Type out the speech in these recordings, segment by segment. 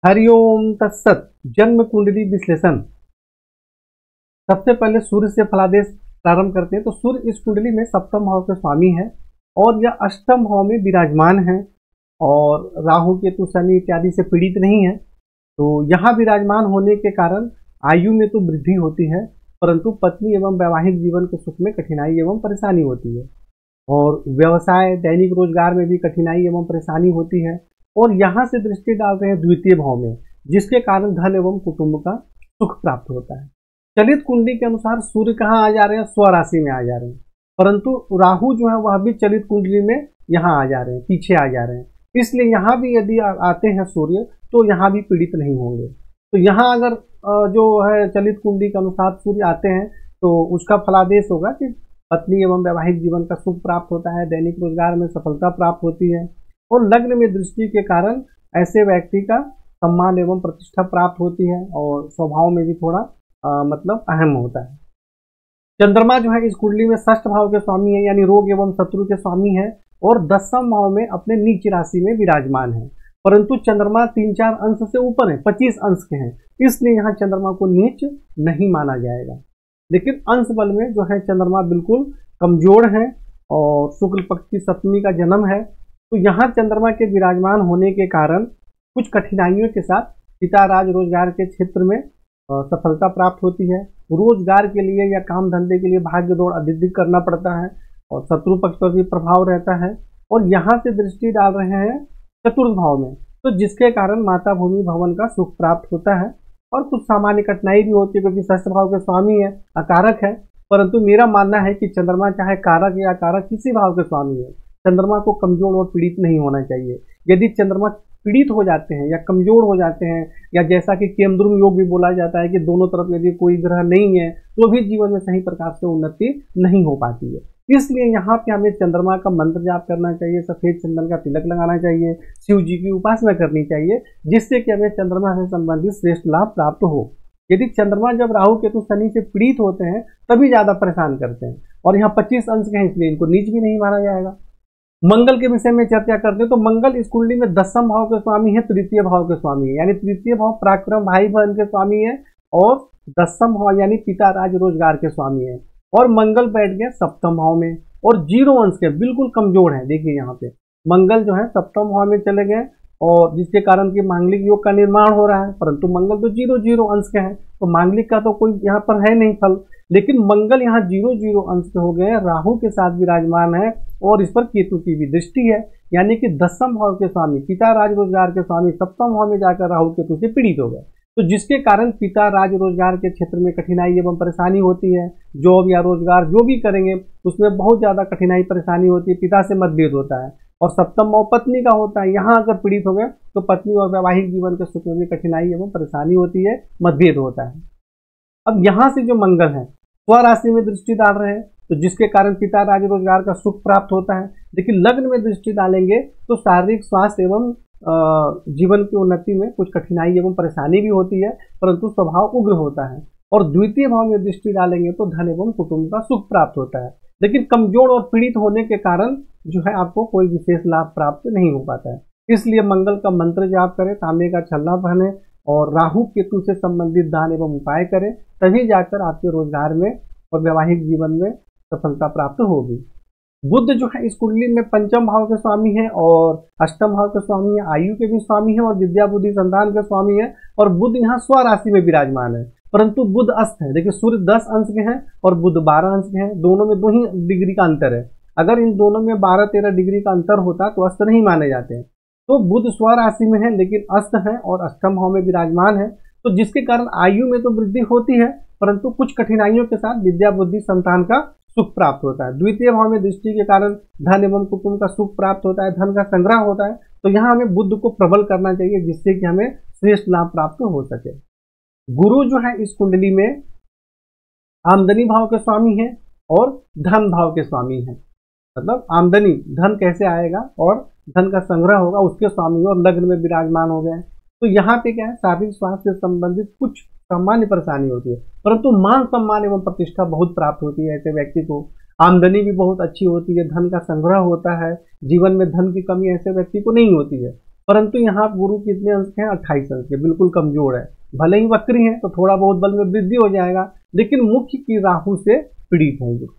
हरिओम तत्सत। जन्म कुंडली विश्लेषण। सबसे पहले सूर्य से फलादेश प्रारंभ करते हैं। तो सूर्य इस कुंडली में सप्तम भाव के स्वामी है और यह अष्टम भाव में विराजमान है और राहु केतु शनि इत्यादि से पीड़ित नहीं है। तो यहाँ विराजमान होने के कारण आयु में तो वृद्धि होती है, परंतु पत्नी एवं वैवाहिक जीवन के सुख में कठिनाई एवं परेशानी होती है और व्यवसाय दैनिक रोजगार में भी कठिनाई एवं परेशानी होती है। और यहाँ से दृष्टि डालते हैं द्वितीय भाव में, जिसके कारण धन एवं कुटुंब का सुख प्राप्त होता है। चलित कुंडली के अनुसार सूर्य कहाँ आ जा रहे हैं? स्वराशि में आ जा रहे हैं, परंतु राहु जो है वह भी चलित कुंडली में यहाँ आ जा रहे हैं, पीछे आ जा रहे हैं। इसलिए यहाँ भी यदि आते हैं सूर्य तो यहाँ भी पीड़ित नहीं होंगे। तो यहाँ अगर जो है चलित कुंडली के अनुसार सूर्य आते हैं तो उसका फलादेश होगा कि पत्नी एवं वैवाहिक जीवन का सुख प्राप्त होता है, दैनिक रोजगार में सफलता प्राप्त होती है और लग्न में दृष्टि के कारण ऐसे व्यक्ति का सम्मान एवं प्रतिष्ठा प्राप्त होती है और स्वभाव में भी थोड़ा मतलब अहम होता है। चंद्रमा जो है इस कुंडली में षष्ठ भाव के स्वामी है, यानी रोग एवं शत्रु के स्वामी है और दसम भाव में अपने नीच राशि में विराजमान है। परंतु चंद्रमा 3-4 अंश से ऊपर है, 25 अंश के हैं, इसलिए यहाँ चंद्रमा को नीच नहीं माना जाएगा। लेकिन अंश बल में जो है चंद्रमा बिल्कुल कमजोर है और शुक्ल पक्ष की सप्तमी का जन्म है। तो यहाँ चंद्रमा के विराजमान होने के कारण कुछ कठिनाइयों के साथ पिता राज रोजगार के क्षेत्र में सफलता प्राप्त होती है। रोजगार के लिए या काम धंधे के लिए भाग्य दौड़ अधिक करना पड़ता है और शत्रु पक्ष पर भी प्रभाव रहता है। और यहाँ से दृष्टि डाल रहे हैं चतुर्थ भाव में, तो जिसके कारण माता भूमि भवन का सुख प्राप्त होता है और कुछ सामान्य कठिनाई भी होती है क्योंकि षष्ठ भाव के स्वामी है, अकारक है। परंतु मेरा मानना है कि चंद्रमा चाहे कारक या अकारक किसी भाव के स्वामी है, चंद्रमा को कमजोर और पीड़ित नहीं होना चाहिए। यदि चंद्रमा पीड़ित हो जाते हैं या कमजोर हो जाते हैं या जैसा कि केमद्रुम योग भी बोला जाता है कि दोनों तरफ यदि कोई ग्रह नहीं है तो भी जीवन में सही प्रकार से उन्नति नहीं हो पाती है। इसलिए यहाँ पे हमें चंद्रमा का मंत्र जाप करना चाहिए, सफेद चंदन का तिलक लगाना चाहिए, शिव जी की उपासना करनी चाहिए, जिससे कि हमें चंद्रमा से संबंधित श्रेष्ठ लाभ प्राप्त हो। यदि चंद्रमा जब राहु केतु शनि से पीड़ित होते हैं तभी ज्यादा परेशान करते हैं और यहाँ 25 अंश के हैं, इसलिए इनको नीच भी नहीं माना जाएगा। मंगल के विषय में चर्चा करते हैं तो मंगल इस कुंडली में दसम भाव के स्वामी है, तृतीय भाव के स्वामी है, यानी तृतीय भाव पराक्रम भाई बहन के स्वामी है और दसम भाव यानी पिता राज रोजगार के स्वामी है। और मंगल बैठ गया सप्तम भाव में और 0 अंश के, बिल्कुल कमजोर है। देखिए यहाँ पे मंगल जो है सप्तम भाव में चले गए और जिसके कारण कि मांगलिक योग का निर्माण हो रहा है, परंतु मंगल तो 0-0 अंश के हैं तो मांगलिक का तो कोई यहाँ पर है नहीं फल। लेकिन मंगल यहाँ 0-0 अंश के हो गए, राहु के साथ विराजमान है और इस पर केतु की भी दृष्टि है, यानी कि दसम भाव के स्वामी पिता राज रोजगार के स्वामी सप्तम भाव में जाकर राहु केतु से पीड़ित हो गए। तो जिसके कारण पिता राज रोजगार के क्षेत्र में कठिनाई एवं परेशानी होती है। जॉब या रोजगार जो भी करेंगे उसमें बहुत ज्यादा कठिनाई परेशानी होती है, पिता से मतभेद होता है। और सप्तम भाव पत्नी का होता है, यहाँ अगर पीड़ित हो गए तो पत्नी और वैवाहिक जीवन के सुख में कठिनाई एवं परेशानी होती है, मतभेद होता है। अब यहाँ से जो मंगल है स्वराशि में दृष्टि डाल रहे हैं तो जिसके कारण पिता राज रोजगार का सुख प्राप्त होता है। लेकिन लग्न में दृष्टि डालेंगे तो शारीरिक स्वास्थ्य एवं जीवन की उन्नति में कुछ कठिनाई एवं परेशानी भी होती है, परंतु स्वभाव उग्र होता है। और द्वितीय भाव में दृष्टि डालेंगे तो धन एवं कुटुंब का सुख प्राप्त होता है। लेकिन कमजोर और पीड़ित होने के कारण जो है आपको कोई विशेष लाभ प्राप्त नहीं हो पाता है। इसलिए मंगल का मंत्र जाप करें, तांबे का छल्ला पहने और राहु केतु से संबंधित दान एवं उपाय करें, तभी जाकर आपके रोजगार में और वैवाहिक जीवन में सफलता प्राप्त होगी। बुध जो है इस कुंडली में पंचम भाव के स्वामी है और अष्टम भाव के स्वामी है, आयु के भी स्वामी है और विद्या बुद्धि संतान के स्वामी है। और बुध यहाँ स्वराशि में विराजमान है, परंतु बुध अस्त है। देखिए सूर्य 10 अंश के हैं और बुध 12 अंश के हैं, दोनों में 2 ही डिग्री का अंतर है। अगर इन दोनों में 12-13 डिग्री का अंतर होता तो अस्त नहीं माने जाते हैं। तो बुध स्वराशि में है लेकिन अस्त है और अष्टम भाव में विराजमान है, तो जिसके कारण आयु में तो वृद्धि होती है, परंतु कुछ कठिनाइयों के साथ विद्या बुद्धि संतान का सुख प्राप्त होता है। द्वितीय भाव में दृष्टि के कारण धन एवं कुटुंब का सुख प्राप्त होता है, धन का संग्रह होता है। तो यहाँ हमें बुध को प्रबल करना चाहिए जिससे कि हमें श्रेष्ठ लाभ प्राप्त हो सके। गुरु जो है इस कुंडली में आमदनी भाव के स्वामी है और धन भाव के स्वामी है, मतलब आमदनी धन कैसे आएगा और धन का संग्रह होगा उसके स्वामी और लग्न में विराजमान हो गए। तो यहाँ पे क्या है, शारीरिक स्वास्थ्य से संबंधित कुछ सामान्य परेशानी होती है, परंतु मान सम्मान एवं प्रतिष्ठा बहुत प्राप्त होती है ऐसे व्यक्ति को। आमदनी भी बहुत अच्छी होती है, धन का संग्रह होता है, जीवन में धन की कमी ऐसे व्यक्ति को नहीं होती है। परंतु यहाँ गुरु कितने अंश हैं? 28 अंश के, बिल्कुल कमजोर है। भले ही वक्री है तो थोड़ा बहुत बल में वृद्धि हो जाएगा, लेकिन मुख्य की राहु से पीड़ित है गुरु।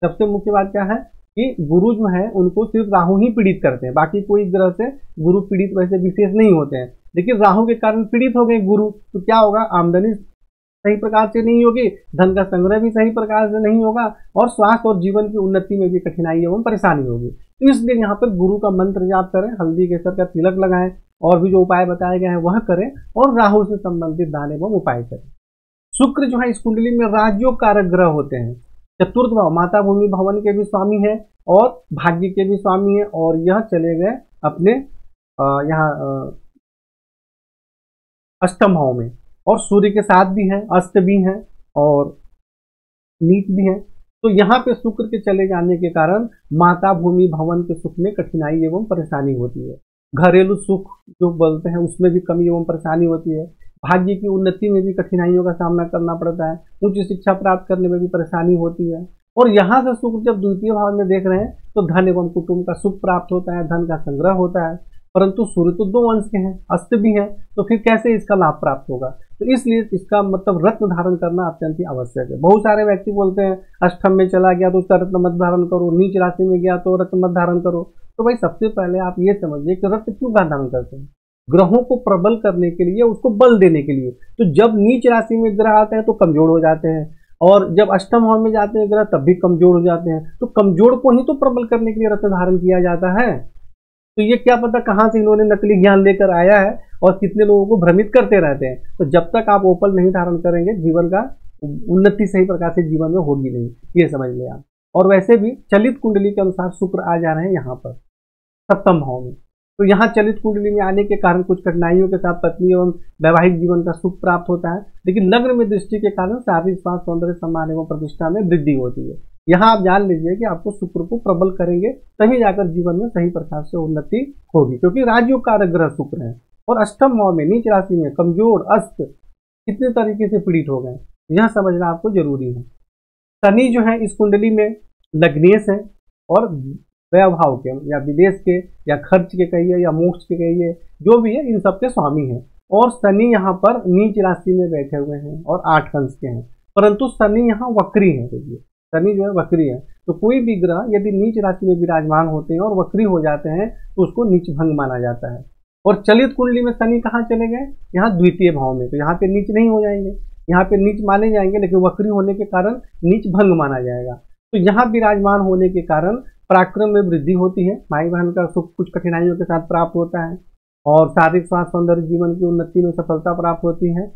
सबसे मुख्य बात क्या है कि गुरु जो है उनको सिर्फ राहु ही पीड़ित करते हैं, बाकी कोई ग्रह से गुरु पीड़ित वैसे विशेष नहीं होते हैं। लेकिन राहु के कारण पीड़ित हो गए गुरु, तो क्या होगा? आमदनी सही प्रकार से नहीं होगी, धन का संग्रह भी सही प्रकार से नहीं होगा, और स्वास्थ्य और जीवन की उन्नति में भी कठिनाई एवं परेशानी होगी। तो इसलिए यहाँ पर गुरु का मंत्र जाप करें, हल्दी केसर का तिलक लगाएं, और भी जो उपाय बताए गए हैं वह करें, और राहु से संबंधित दान एवं उपाय करें। शुक्र जो है इस कुंडली में राजयोग कारक ग्रह होते हैं। चतुर्थ भाव माता भूमि भवन के भी स्वामी है और भाग्य के भी स्वामी है, और यह चले गए अपने यहाँ अष्टम भाव में, और सूर्य के साथ भी है, अस्त भी है और नीच भी है। तो यहाँ पे शुक्र के चले जाने के कारण माता भूमि भवन के सुख में कठिनाई एवं परेशानी होती है। घरेलू सुख जो बोलते हैं उसमें भी कमी एवं परेशानी होती है। भाग्य की उन्नति में भी कठिनाइयों का सामना करना पड़ता है। उच्च शिक्षा प्राप्त करने में भी परेशानी होती है। और यहाँ से शुक्र जब द्वितीय भाव में देख रहे हैं तो धन एवं कुटुंब का सुख प्राप्त होता है, धन का संग्रह होता है। परंतु सूर्य तो 2 अंश के हैं, अस्त भी है, तो फिर कैसे इसका लाभ प्राप्त होगा? तो इसलिए इसका मतलब रत्न धारण करना अत्यंत ही आवश्यक है। बहुत सारे व्यक्ति बोलते हैं अष्टम में चला गया तो उसका रत्न मत धारण करो, नीच राशि में गया तो रत्न मत धारण करो। तो भाई सबसे पहले आप ये समझिए कि रत्न क्यों धारण करते हैं? ग्रहों को प्रबल करने के लिए, उसको बल देने के लिए। तो जब नीच राशि में ग्रह आते हैं तो कमजोर हो जाते हैं, और जब अष्टम भाव में जाते हैं ग्रह तब भी कमजोर हो जाते हैं। तो कमजोर को ही तो प्रबल करने के लिए रत्न धारण किया जाता है। तो ये क्या पता कहाँ से इन्होंने नकली ज्ञान लेकर आया है और कितने लोगों को भ्रमित करते रहते हैं। तो जब तक आप ओपल नहीं धारण करेंगे जीवन का उन्नति सही प्रकार से जीवन में होगी नहीं, ये समझ लें आप। और वैसे भी चलित कुंडली के अनुसार शुक्र आ जा रहे हैं यहाँ पर सप्तम भाव में। तो यहाँ चलित कुंडली में आने के कारण कुछ कठिनाइयों के साथ पत्नी एवं वैवाहिक जीवन का सुख प्राप्त होता है, लेकिन लग्न में दृष्टि के कारण शारीरिक स्वास्थ्य, सौंदर्य, सम्मान एवं प्रतिष्ठा में वृद्धि होती है। यहाँ आप जान लीजिए कि आपको शुक्र को प्रबल करेंगे तभी जाकर जीवन में सही प्रकार से उन्नति होगी, क्योंकि राजयोग कारक ग्रह शुक्र है। और अष्टम भाव में नीच राशि में कमजोर, अस्त, कितने तरीके से पीड़ित हो गए, यह समझना आपको जरूरी है। शनि जो है इस कुंडली में लग्नेश है और व्यवभाव के या विदेश के या खर्च के कहिए या मोक्ष के कहिए, जो भी है इन सब के स्वामी हैं। और शनि यहाँ पर नीच राशि में बैठे हुए हैं और 8 अंश के हैं, परंतु शनि यहाँ वक्री है। देखिए शनि जो है वक्री है, तो कोई भी ग्रह यदि नीच राशि में विराजमान होते हैं और वक्री हो जाते हैं तो उसको नीच भंग माना जाता है। और चलित कुंडली में शनि कहाँ चले गए? यहाँ द्वितीय भाव में, तो यहाँ पे नीच नहीं हो जाएंगे, यहाँ पे नीच माने जाएंगे, लेकिन वक्री होने के कारण नीच भंग माना जाएगा। तो यहाँ विराजमान होने के कारण पराक्रम में वृद्धि होती है, भाई बहन का सुख कुछ कठिनाइयों के साथ प्राप्त होता है, और शारीरिक स्वास्थ्य, सौंदर्य, जीवन की उन्नति में सफलता प्राप्त होती है।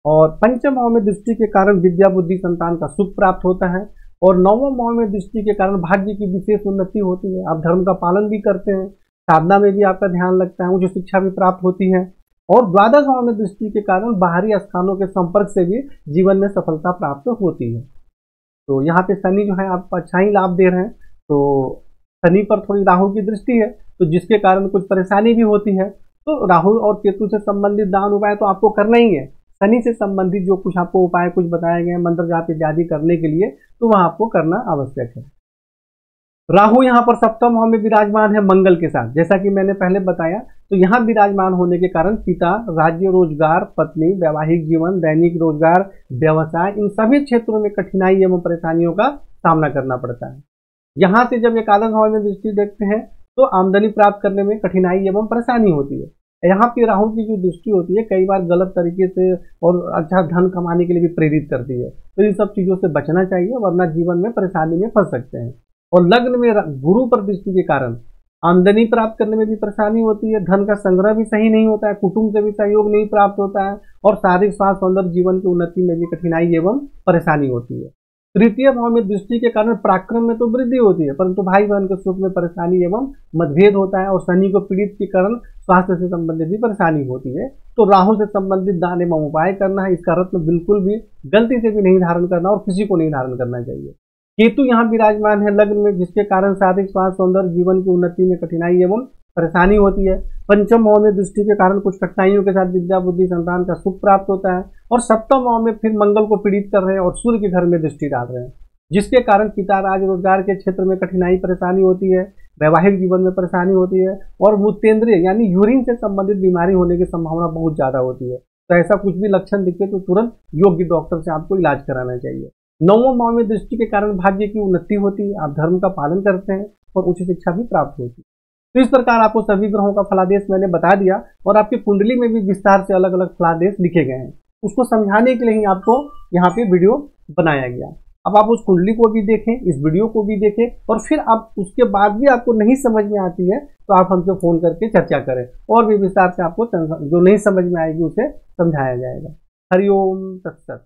और पंचम भाव में दृष्टि के कारण विद्या, बुद्धि, संतान का सुख प्राप्त होता है। और नवम भाव में दृष्टि के कारण भाग्य की विशेष उन्नति होती है। आप धर्म का पालन भी करते हैं, साधना में भी आपका ध्यान लगता है, उच्च शिक्षा भी प्राप्त होती है। और द्वादश भाव में दृष्टि के कारण बाहरी स्थानों के संपर्क से भी जीवन में सफलता प्राप्त होती है। तो यहाँ पे शनि जो है आपको अच्छा ही लाभ दे रहे हैं। तो शनि पर थोड़ी राहु की दृष्टि है, तो जिसके कारण कुछ परेशानी भी होती है। तो राहु और केतु से संबंधित दान उपाय तो आपको करना ही है। शनि से संबंधित जो कुछ आपको उपाय कुछ बताए गए मंत्र जाप इत्यादि करने के लिए, तो वह आपको करना आवश्यक है। राहु यहाँ पर सप्तम भाव में विराजमान है मंगल के साथ, जैसा कि मैंने पहले बताया। तो यहाँ विराजमान होने के कारण पिता, राज्य, रोजगार, पत्नी, वैवाहिक जीवन, दैनिक रोजगार, व्यवसाय, इन सभी क्षेत्रों में कठिनाई एवं परेशानियों का सामना करना पड़ता है। यहाँ से जब एकादश भाव में दृष्टि देखते हैं तो आमदनी प्राप्त करने में कठिनाई एवं परेशानी होती है। यहाँ पे राहु की जो दृष्टि होती है कई बार गलत तरीके से और अच्छा धन कमाने के लिए भी प्रेरित करती है। तो इन सब चीजों से बचना चाहिए, वरना जीवन में परेशानी में फंस सकते हैं। और लग्न में गुरु पर दृष्टि के कारण आमदनी प्राप्त करने में भी परेशानी होती है, धन का संग्रह भी सही नहीं होता है, कुटुंब से भी सहयोग नहीं प्राप्त होता है, और शारीरिक स्वास्थ्य, सौंदर्य, जीवन की उन्नति में भी कठिनाई एवं परेशानी होती है। तृतीय भाव में दृष्टि के कारण पराक्रम में तो वृद्धि होती है, परंतु भाई बहन के सुख में परेशानी एवं मतभेद होता है। और शनि को पीड़ित के कारण स्वास्थ्य से संबंधित भी परेशानी होती है। तो राहु से संबंधित दान एवं उपाय करना है। इसका रत्न बिल्कुल भी गलती से भी नहीं धारण करना और किसी को नहीं धारण करना चाहिए। केतु यहाँ विराजमान है लग्न में, जिसके कारण शारीरिक स्वास्थ्य, सौंदर्य, जीवन की उन्नति में कठिनाई एवं परेशानी होती है। पंचम भाव में दृष्टि के कारण कुछ कठिनाइयों के साथ विद्या, बुद्धि, संतान का सुख प्राप्त होता है। और सप्तम भाव में फिर मंगल को पीड़ित कर रहे हैं और सूर्य के घर में दृष्टि डाल रहे हैं, जिसके कारण पिता, राज, रोजगार के क्षेत्र में कठिनाई परेशानी होती है। वैवाहिक जीवन में परेशानी होती है और मूत्रेंद्रिय यानी यूरिन से संबंधित बीमारी होने की संभावना बहुत ज़्यादा होती है। तो ऐसा कुछ भी लक्षण दिखे तो तुरंत योग्य डॉक्टर से आपको इलाज कराना चाहिए। 9वां भाव में दृष्टि के कारण भाग्य की उन्नति होती है, आप धर्म का पालन करते हैं और उच्च शिक्षा भी प्राप्त होती है। तो इस प्रकार आपको सभी ग्रहों का फलादेश मैंने बता दिया और आपकी कुंडली में भी विस्तार से अलग अलग फलादेश लिखे गए हैं। उसको समझाने के लिए ही आपको यहाँ पे वीडियो बनाया गया। अब आप उस कुंडली को भी देखें, इस वीडियो को भी देखें और फिर आप उसके बाद भी आपको नहीं समझ में आती है तो आप हमसे फोन करके चर्चा करें और भी विस्तार से आपको जो नहीं समझ में आएगी उसे समझाया जाएगा। हरिओम तत्सत।